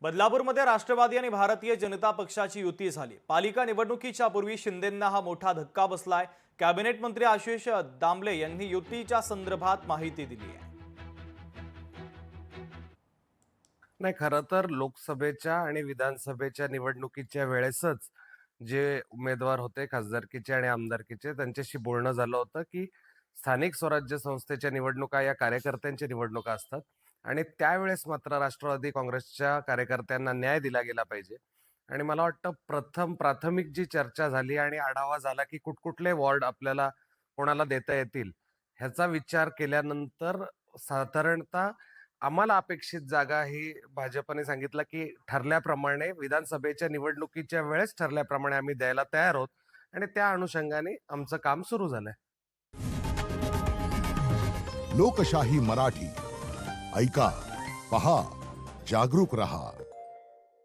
बदलापूरमध्ये राष्ट्रवादी आणि भारतीय जनता पक्षाची युती झाली। पालिका निवडणुकीच्या पूर्वी शिंदेंना हा मोठा धक्का बसलाय। कॅबिनेट मंत्री आशिष दामले यांनी युतीच्या संदर्भात माहिती दिली आहे। नाही, खरं तर लोकसभेच्या आणि विधानसभेच्या निवडणुकीच्या वेळेसच जे उमेदवार होते खासदारकीचे आणि आमदारकीचे त्यांच्याशी बोलणं झालं होतं, की स्थानिक स्वराज्य संस्थेच्या निवडणुका या कार्यकर्त्यांच्या निवडणुका असतात आणि त्यावेळेस मात्र राष्ट्रवादी काँग्रेसच्या कार्यकर्त्यांना न्याय दिला गेला पाहिजे. आणि मला वाटतं प्राथमिक जी चर्चा झाली आणि आढावा झाला, की कुठकुठले वॉर्ड आपल्याला कोणाला देता येतील, ह्याचा विचार केल्यानंतर साधारणतः आम्हाला अपेक्षित जागा ही भाजपने सांगितलं, की ठरल्याप्रमाणे विधानसभेच्या निवडणुकीच्या वेळेस ठरल्याप्रमाणे आम्ही द्यायला तयार आहोत आणि त्या अनुषंगाने आमचं काम सुरू झालंय. लोकशाही मराठी ऐका, पहा, जागरूक रहा.